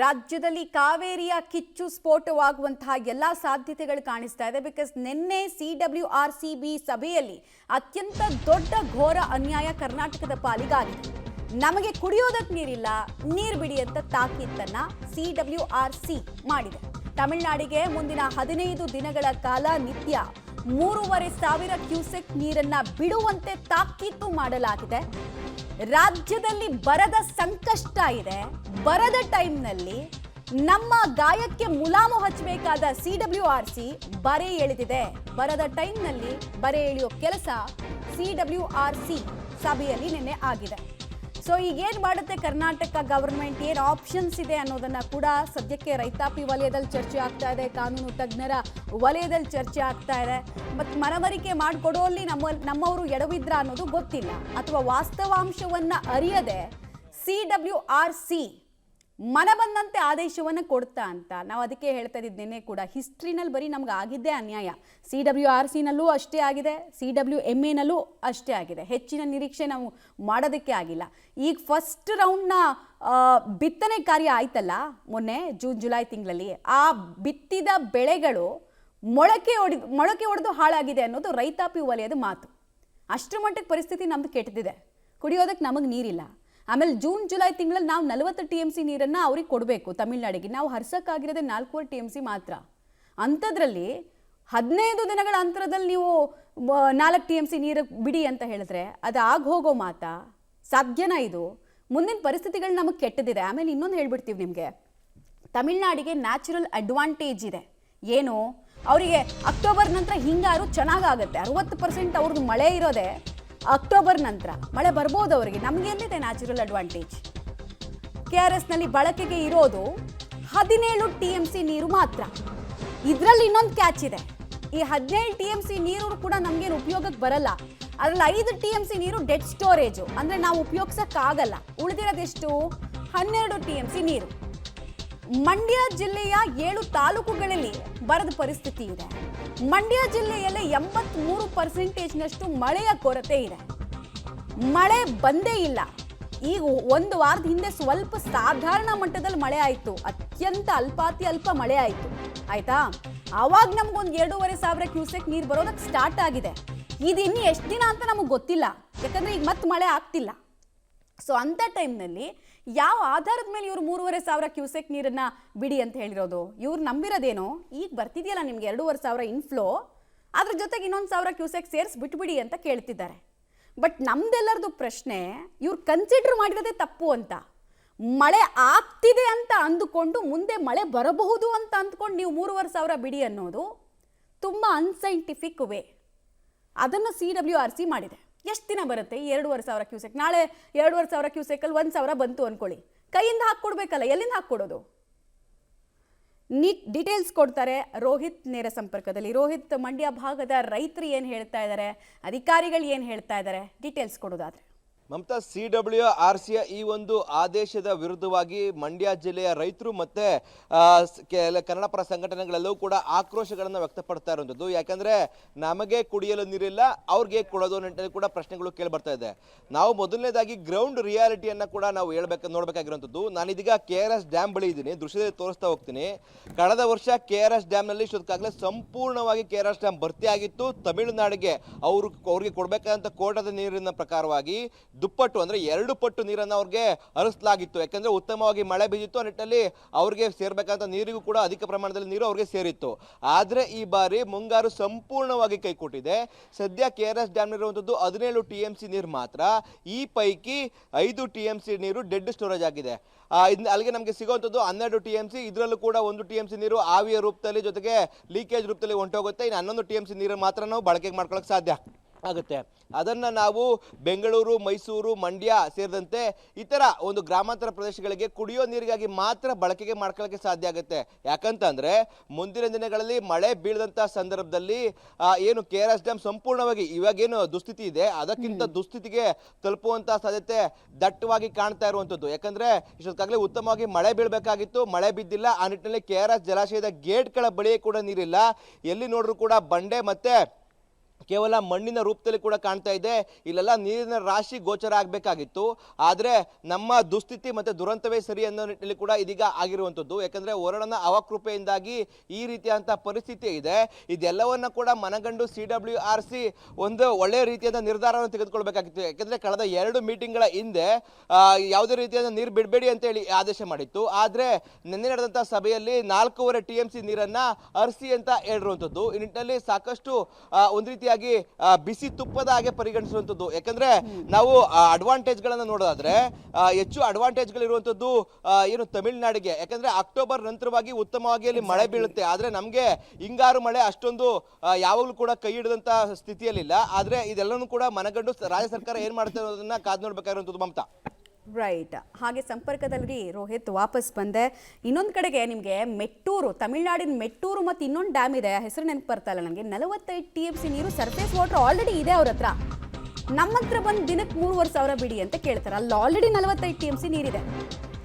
ರಾಜ್ಯದಲ್ಲಿ ಕಾವೇರಿಯ ಕಿಚ್ಚು ಸ್ಫೋಟವಾಗುವಂತಹ ಎಲ್ಲ ಸಾಧ್ಯತೆಗಳು ಕಾಣಿಸ್ತಾ ಇದೆ. ಬಿಕಾಸ್ ನಿನ್ನೆ CWRCB ಸಭೆಯಲ್ಲಿ ಅತ್ಯಂತ ದೊಡ್ಡ ಘೋರ ಅನ್ಯಾಯ ಕರ್ನಾಟಕದ ಪಾಲಿಗಾಗಿದೆ. ನಮಗೆ ಕುಡಿಯೋದಕ್ಕೆ ನೀರಿಲ್ಲ, ನೀರು ಬಿಡಿ ಅಂತ ತಾಕೀತನ್ನ CWRC ಮಾಡಿದೆ. ತಮಿಳುನಾಡಿಗೆ ಮುಂದಿನ 15 ದಿನಗಳ ಕಾಲ ನಿತ್ಯ 3,500 ಕ್ಯೂಸೆಕ್ ನೀರನ್ನ ಬಿಡುವಂತೆ ತಾಕೀತು ಮಾಡಲಾಗಿದೆ. ರಾಜ್ಯದಲ್ಲಿ ಬರದ ಸಂಕಷ್ಟ ಇದೆ. ಬರದ ಟೈಮ್ನಲ್ಲಿ ನಮ್ಮ ಗಾಯಕ್ಕೆ ಮುಲಾಮು ಹಚ್ಚಬೇಕಾದ CWRC ಬರೆ ಎಳೆದಿದೆ. ಬರದ ಟೈಮ್ನಲ್ಲಿ ಬರೆ ಎಳೆಯೋ ಕೆಲಸ CWRC ಸಭೆಯಲ್ಲಿ ನಿನ್ನೆ ಆಗಿದೆ. ಸೊ ಈಗೇನು ಮಾಡುತ್ತೆ ಕರ್ನಾಟಕ ಗವರ್ಮೆಂಟ್, ಏನು ಆಪ್ಷನ್ಸ್ ಇದೆ ಅನ್ನೋದನ್ನ ಕೂಡ ಸದ್ಯಕ್ಕೆ ರೈತಾಪಿ ವಲಯದಲ್ಲಿ ಚರ್ಚೆ ಆಗ್ತಾ ಇದೆ, ಕಾನೂನು ತಜ್ಞರ ವಲಯದಲ್ಲಿ ಚರ್ಚೆ ಆಗ್ತಾ ಇದೆ. ಮತ್ತು ಮನವರಿಕೆ ಮಾಡಿಕೊಡೋಲ್ಲಿ ನಮ್ಮವರು ಎಡವಿದ್ರ ಅನ್ನೋದು ಗೊತ್ತಿಲ್ಲ, ಅಥವಾ ವಾಸ್ತವಾಂಶವನ್ನ ಅರಿಯದೆ CWRC ಮನ ಬಂದಂತೆ ಆದೇಶವನ್ನು ಕೊಡ್ತಾ ಅಂತ ನಾವು ಅದಕ್ಕೆ ಹೇಳ್ತಾ ಇದ್ದಿದ್ದು. ನಿನ್ನೆ ಕೂಡ ಹಿಸ್ಟ್ರಿನಲ್ಲಿ ಬರೀ ನಮ್ಗೆ ಆಗಿದ್ದೇ ಅನ್ಯಾಯ. CWRCನಲ್ಲೂ ಅಷ್ಟೇ ಆಗಿದೆ, CWMAನಲ್ಲೂ ಅಷ್ಟೇ ಆಗಿದೆ. ಹೆಚ್ಚಿನ ನಿರೀಕ್ಷೆ ನಾವು ಮಾಡೋದಕ್ಕೆ ಆಗಿಲ್ಲ. ಈಗ ಫಸ್ಟ್ ರೌಂಡ್ನ ಬಿತ್ತನೆ ಕಾರ್ಯ ಆಯ್ತಲ್ಲ ಮೊನ್ನೆ ಜೂನ್ ಜುಲೈ ತಿಂಗಳಲ್ಲಿ, ಆ ಬಿತ್ತಿದ ಬೆಳೆಗಳು ಮೊಳಕೆ ಒಡೆದು ಹಾಳಾಗಿದೆ ಅನ್ನೋದು ರೈತಾಪಿ ವಲಯದ ಮಾತು. ಅಷ್ಟರ ಮಟ್ಟಿಗೆ ಪರಿಸ್ಥಿತಿ ನಮ್ದು ಕೆಟ್ಟದಿದೆ. ಕುಡಿಯೋದಕ್ಕೆ ನಮಗೆ ನೀರಿಲ್ಲ. ಆಮೇಲೆ ಜೂನ್ ಜುಲೈ ತಿಂಗಳಲ್ಲಿ ನಾವು 40 TMC ನೀರನ್ನು ಅವ್ರಿಗೆ ಕೊಡಬೇಕು ತಮಿಳ್ನಾಡಿಗೆ. ನಾವು ಹರ್ಸಕ್ಕಾಗಿರೋದೇ 4 TMC ಮಾತ್ರ. ಅಂಥದ್ರಲ್ಲಿ 15 ದಿನಗಳ ಅಂತರದಲ್ಲಿ ನೀವು 4 TMC ನೀರು ಬಿಡಿ ಅಂತ ಹೇಳಿದ್ರೆ ಅದು ಆಗ ಹೋಗೋ ಮಾತಾ? ಸಾಧ್ಯನಾ ಇದು? ಮುಂದಿನ ಪರಿಸ್ಥಿತಿಗಳು ನಮಗೆ ಕೆಟ್ಟದಿದೆ. ಆಮೇಲೆ ಇನ್ನೊಂದು ಹೇಳ್ಬಿಡ್ತೀವಿ ನಿಮಗೆ, ತಮಿಳ್ನಾಡಿಗೆ ನ್ಯಾಚುರಲ್ ಅಡ್ವಾಂಟೇಜ್ ಇದೆ. ಏನು? ಅವರಿಗೆ ಅಕ್ಟೋಬರ್ ನಂತರ ಹಿಂಗಾರು ಚೆನ್ನಾಗಾಗುತ್ತೆ. 60% ಅವ್ರದ್ದು ಮಳೆ ಇರೋದೆ ಅಕ್ಟೋಬರ್ ನಂತರ. ಮಳೆ ಬರ್ಬೋದು ಅವರಿಗೆ. ನಮಗೆ ಎಲ್ಲಿದೆ ನ್ಯಾಚುರಲ್ ಅಡ್ವಾಂಟೇಜ್? KRSನಲ್ಲಿ ಬಳಕೆಗೆ ಇರೋದು 17 TMC ನೀರು ಮಾತ್ರ. ಇದರಲ್ಲಿ ಇನ್ನೊಂದು ಕ್ಯಾಚ್ ಇದೆ. ಈ 17 TMC ನೀರು ಕೂಡ ನಮಗೇನು ಉಪಯೋಗಕ್ಕೆ ಬರಲ್ಲ. ಅದರಲ್ಲಿ 5 TMC ನೀರು ಡೆಡ್ ಸ್ಟೋರೇಜು, ಅಂದರೆ ನಾವು ಉಪಯೋಗಿಸೋಕ್ಕಾಗಲ್ಲ. ಉಳಿದಿರೋದೆಷ್ಟು? 12 TMC ನೀರು. ಮಂಡ್ಯ ಜಿಲ್ಲೆಯ 7 ತಾಲೂಕುಗಳಲ್ಲಿ ಬರದ ಪರಿಸ್ಥಿತಿ ಇದೆ. ಮಂಡ್ಯ ಜಿಲ್ಲೆಯಲ್ಲಿ 83%ನಷ್ಟು ಮಳೆಯ ಕೊರತೆ ಇದೆ. ಮಳೆ ಬಂದೇ ಇಲ್ಲ. ಈಗ ಒಂದು ವಾರದ ಹಿಂದೆ ಸ್ವಲ್ಪ ಸಾಧಾರಣ ಮಟ್ಟದಲ್ಲಿ ಮಳೆ ಆಯಿತು, ಅತ್ಯಂತ ಅಲ್ಪಾತಿ ಅಲ್ಪ ಮಳೆ ಆಯಿತು, ಆಯ್ತಾ? ಆವಾಗ ನಮ್ಗೊಂದು 2,500 ಕ್ಯೂಸೆಕ್ ನೀರು ಬರೋದಕ್ಕೆ ಸ್ಟಾರ್ಟ್ ಆಗಿದೆ. ಇದು ಇನ್ನು ಎಷ್ಟು ದಿನ ಅಂತ ನಮಗೆ ಗೊತ್ತಿಲ್ಲ, ಯಾಕಂದರೆ ಈಗ ಮತ್ತೆ ಮಳೆ ಆಗ್ತಿಲ್ಲ. ಸೊ ಅಂಥ ಟೈಮ್ನಲ್ಲಿ ಯಾವ ಆಧಾರದ ಮೇಲೆ ಇವರು 3,500 ಕ್ಯೂಸೆಕ್ ನೀರನ್ನು ಬಿಡಿ ಅಂತ ಹೇಳಿರೋದು? ಇವ್ರು ನಂಬಿರೋದೇನೋ ಈಗ ಬರ್ತಿದೆಯಲ್ಲ ನಿಮ್ಗೆ 2,500 ಇನ್ಫ್ಲೋ, ಅದ್ರ ಜೊತೆಗೆ ಇನ್ನೊಂದು 1,000 ಕ್ಯೂಸೆಕ್ ಸೇರಿಸಿ ಬಿಟ್ಬಿಡಿ ಅಂತ ಕೇಳ್ತಿದ್ದಾರೆ. ಬಟ್ ನಮ್ದೆಲ್ಲರದು ಪ್ರಶ್ನೆ, ಇವ್ರು ಕನ್ಸಿಡರ್ ಮಾಡಿರೋದೇ ತಪ್ಪು ಅಂತ. ಮಳೆ ಆಗ್ತಿದೆ ಅಂತ ಅಂದುಕೊಂಡು ಮುಂದೆ ಮಳೆ ಬರಬಹುದು ಅಂತ ಅಂದ್ಕೊಂಡು ನೀವು 3,500 ಬಿಡಿ ಅನ್ನೋದು ತುಂಬ ಅನ್ಸೈಂಟಿಫಿಕ್ ವೇ. ಅದನ್ನು CWRC ಮಾಡಿದೆ. ಎಷ್ಟು ದಿನ ಬರುತ್ತೆ ಈ 2,500 ಕ್ಯೂಸೆಕ್? ನಾಳೆ 2,500 ಕ್ಯೂಸೆಕಲ್ಲಿ 1,000 ಬಂತು ಅಂದ್ಕೊಳ್ಳಿ, ಕೈಯಿಂದ ಹಾಕ್ಕೊಡ್ಬೇಕಲ್ಲ, ಎಲ್ಲಿಂದ ಹಾಕ್ಕೊಡೋದು? ನೀಟ್ ಡೀಟೇಲ್ಸ್ ಕೊಡ್ತಾರೆ ರೋಹಿತ್ ನೇರ ಸಂಪರ್ಕದಲ್ಲಿ. ರೋಹಿತ್, ಮಂಡ್ಯ ಭಾಗದ ರೈತರು ಏನು ಹೇಳ್ತಾ ಇದ್ದಾರೆ, ಅಧಿಕಾರಿಗಳು ಏನು ಹೇಳ್ತಾ ಇದ್ದಾರೆ, ಡೀಟೇಲ್ಸ್ ಕೊಡೋದಾದ್ರೆ. ಮಮತಾ, CWRCಯ ಈ ಒಂದು ಆದೇಶದ ವಿರುದ್ಧವಾಗಿ ಮಂಡ್ಯ ಜಿಲ್ಲೆಯ ರೈತರು ಮತ್ತೆ ಕನ್ನಡ ಪರ ಸಂಘಟನೆಗಳೆಲ್ಲವೂ ಕೂಡ ಆಕ್ರೋಶಗಳನ್ನು ವ್ಯಕ್ತಪಡ್ತಾ ಇರುವಂಥದ್ದು. ಯಾಕಂದ್ರೆ ನಮಗೆ ಕುಡಿಯಲು ನೀರಿಲ್ಲ, ಅವ್ರಿಗೆ ಕೊಡೋದು ನಿಟ್ಟಿನಲ್ಲಿ ಕೂಡ ಪ್ರಶ್ನೆಗಳು ಕೇಳಿ ಬರ್ತಾ ಇದೆ. ನಾವು ಮೊದಲನೇದಾಗಿ ಗ್ರೌಂಡ್ ರಿಯಾಲಿಟಿಯನ್ನ ಕೂಡ ನಾವು ನೋಡಬೇಕಾಗಿರುವಂಥದ್ದು. ನಾನು ಇದೀಗ KRS ಡ್ಯಾಮ್ ಬಳಿ ಇದ್ದೀನಿ, ದೃಶ್ಯದಲ್ಲಿ ತೋರಿಸ್ತಾ ಹೋಗ್ತೀನಿ. ಕಳೆದ ವರ್ಷ KRS ಡ್ಯಾಮ್ನಲ್ಲಿ ಇಷ್ಟೊತ್ತಾಗಲೇ ಸಂಪೂರ್ಣವಾಗಿ KRS ಡ್ಯಾಮ್ ಭರ್ತಿ ಆಗಿತ್ತು. ತಮಿಳುನಾಡಿಗೆ ಅವ್ರಿಗೆ ಕೊಡಬೇಕಾದಂಥ ಕೋಟದ ನೀರಿನ ಪ್ರಕಾರವಾಗಿ ದುಪ್ಪಟ್ಟು ಅಂದ್ರೆ 2 ಪಟ್ಟು ನೀರನ್ನು ಅವ್ರಿಗೆ ಹರಿಸಲಾಗಿತ್ತು. ಯಾಕಂದ್ರೆ ಉತ್ತಮವಾಗಿ ಮಳೆ ಬಿದ್ದಿತ್ತು. ಆ ನಿಟ್ಟಿನಲ್ಲಿ ಅವ್ರಿಗೆ ಸೇರ್ಬೇಕಂತ ನೀರಿಗೂ ಕೂಡ ಅಧಿಕ ಪ್ರಮಾಣದಲ್ಲಿ ನೀರು ಅವ್ರಿಗೆ ಸೇರಿತ್ತು. ಆದ್ರೆ ಈ ಬಾರಿ ಮುಂಗಾರು ಸಂಪೂರ್ಣವಾಗಿ ಕೈಕೊಟ್ಟಿದೆ. ಸದ್ಯ KRS ಡ್ಯಾಮ್ ಇರುವಂತದ್ದು 17 TMC ನೀರು ಮಾತ್ರ. ಈ ಪೈಕಿ 5 TMC ನೀರು ಡೆಡ್ ಸ್ಟೋರೇಜ್ ಆಗಿದೆ. ಅಲ್ಲಿಗೆ ನಮಗೆ ಸಿಗುವಂಥದ್ದು 12 TMC. ಇದರಲ್ಲೂ ಕೂಡ 1 TMC ನೀರು ಆವಿಯ ರೂಪದಲ್ಲಿ ಜೊತೆಗೆ ಲೀಕೇಜ್ ರೂಪದಲ್ಲಿ ಹೊಂಟೋಗುತ್ತೆ. ಇನ್ನು 11 TMC ನೀರು ಮಾತ್ರ ನಾವು ಬಳಕೆಗೆ ಮಾಡ್ಕೊಳ್ಳೋಕೆ ಸಾಧ್ಯ ಆಗುತ್ತೆ. ಅದನ್ನ ನಾವು ಬೆಂಗಳೂರು, ಮೈಸೂರು, ಮಂಡ್ಯ ಸೇರಿದಂತೆ ಇತರ ಒಂದು ಗ್ರಾಮಾಂತರ ಪ್ರದೇಶಗಳಿಗೆ ಕುಡಿಯೋ ನೀರಿಗಾಗಿ ಮಾತ್ರ ಬಳಕೆಗೆ ಮಾಡ್ಕೊಳ್ಳೋಕೆ ಸಾಧ್ಯ ಆಗುತ್ತೆ. ಯಾಕಂತಂದ್ರೆ ಮುಂದಿನ ದಿನಗಳಲ್ಲಿ ಮಳೆ ಬೀಳದಂತ ಸಂದರ್ಭದಲ್ಲಿ ಏನು KRS ಡ್ಯಾಮ್ ಸಂಪೂರ್ಣವಾಗಿ ಇವಾಗೇನು ದುಸ್ಥಿತಿ ಇದೆ ಅದಕ್ಕಿಂತ ದುಸ್ಥಿತಿಗೆ ತಲುಪುವಂತ ಸಾಧ್ಯತೆ ದಟ್ಟವಾಗಿ ಕಾಣ್ತಾ ಇರುವಂತದ್ದು. ಯಾಕಂದ್ರೆ ಇಷ್ಟೊತ್ತಾಗಲೇ ಉತ್ತಮವಾಗಿ ಮಳೆ ಬೀಳಬೇಕಾಗಿತ್ತು, ಮಳೆ ಬಿದ್ದಿಲ್ಲ. ಆ ನಿಟ್ಟಿನಲ್ಲಿ KRS ಜಲಾಶಯದ ಗೇಟ್ಗಳ ಬಳಿಯೇ ಕೂಡ ನೀರಿಲ್ಲ. ಎಲ್ಲಿ ನೋಡ್ರು ಕೂಡ ಬಂಡೆ ಮತ್ತೆ ಕೇವಲ ಮಣ್ಣಿನ ರೂಪದಲ್ಲಿ ಕೂಡ ಕಾಣ್ತಾ ಇದೆ. ಇಲ್ಲೆಲ್ಲ ನೀರಿನ ರಾಶಿ ಗೋಚರ ಆಗಬೇಕಾಗಿತ್ತು. ಆದರೆ ನಮ್ಮ ದುಸ್ಥಿತಿ ಮತ್ತು ದುರಂತವೇ ಸರಿ ಅನ್ನೋ ನಿಟ್ಟಿನಲ್ಲಿ ಕೂಡ ಇದೀಗ ಆಗಿರುವಂಥದ್ದು. ಯಾಕಂದರೆ ವರುಣನ ಅವಕೃಪೆಯಿಂದಾಗಿ ಈ ರೀತಿಯಾದಂಥ ಪರಿಸ್ಥಿತಿ ಇದೆ. ಇದೆಲ್ಲವನ್ನ ಕೂಡ ಮನಗಂಡು CWRC ಒಂದು ಒಳ್ಳೆಯ ರೀತಿಯಾದ ನಿರ್ಧಾರವನ್ನು ತೆಗೆದುಕೊಳ್ಬೇಕಾಗಿತ್ತು. ಯಾಕಂದರೆ ಕಳೆದ 2 ಮೀಟಿಂಗ್ಗಳ ಹಿಂದೆ ಯಾವುದೇ ರೀತಿಯಾದ ನೀರು ಬಿಡಬೇಡಿ ಅಂತೇಳಿ ಆದೇಶ ಮಾಡಿತ್ತು. ಆದರೆ ನಿನ್ನೆ ನಡೆದಂಥ ಸಭೆಯಲ್ಲಿ 4.5 TMC ನೀರನ್ನು ಹರಿಸಿ ಅಂತ ಹೇಳಿರುವಂಥದ್ದು. ಈ ನಿಟ್ಟಿನಲ್ಲಿ ಸಾಕಷ್ಟು ಒಂದು ರೀತಿಯಾಗಿ ಬಿಸಿ ತುಪ್ಪದ ಹಾಗೆ ಪರಿಗಣಿಸುವಂಥದ್ದು. ಯಾಕಂದ್ರೆ ನಾವು ಅಡ್ವಾಂಟೇಜ್ಗಳನ್ನು ನೋಡೋದಾದ್ರೆ ಹೆಚ್ಚು ಅಡ್ವಾಂಟೇಜ್ಗಳಿರುವಂಥದ್ದು ಏನು ತಮಿಳುನಾಡಿಗೆ. ಯಾಕಂದ್ರೆ ಅಕ್ಟೋಬರ್ ನಂತರವಾಗಿ ಉತ್ತಮವಾಗಿ ಅಲ್ಲಿ ಮಳೆ ಬೀಳುತ್ತೆ. ಆದ್ರೆ ನಮಗೆ ಹಿಂಗಾರು ಮಳೆ ಅಷ್ಟೊಂದು ಯಾವಾಗಲೂ ಕೂಡ ಕೈ ಹಿಡಿದಂತ ಸ್ಥಿತಿಯಲ್ಲಿಲ್ಲ. ಆದ್ರೆ ಇದೆಲ್ಲನೂ ಕೂಡ ಮನಗಂಡು ರಾಜ್ಯ ಸರ್ಕಾರ ಏನ್ ಮಾಡುತ್ತೆ ಅನ್ನೋದನ್ನ ಕಾದು ನೋಡ್ಬೇಕಾಗಿರುವಂಥದ್ದು ಮಮತಾ. ರೈಟ್. ಹಾಗೆ ಸಂಪರ್ಕದಲ್ಲಿ ರೋಹಿತ್ ವಾಪಸ್ ಬಂದೆ. ಇನ್ನೊಂದು ಕಡೆಗೆ ನಿಮಗೆ ಮೆಟ್ಟೂರು, ತಮಿಳುನಾಡಿನ ಮೆಟ್ಟೂರು ಮತ್ತು ಇನ್ನೊಂದು ಡ್ಯಾಮ್ ಇದೆ, ಹೆಸರು ನೆನಪು ಬರ್ತಾ ಇಲ್ಲ ನನಗೆ. 45 TMC ನೀರು ಸರ್ಫೇಸ್ ವಾಟರ್ ಆಲ್ರೆಡಿ ಇದೆ ಅವ್ರ ಹತ್ರ. ನಮ್ಮ ಹತ್ರ ಬಂದು ದಿನಕ್ಕೆ 3,500 ಬಿಡಿ ಅಂತ ಕೇಳ್ತಾರೆ. ಅಲ್ಲಿ ಆಲ್ರೆಡಿ 45 TMC ನೀರಿದೆ.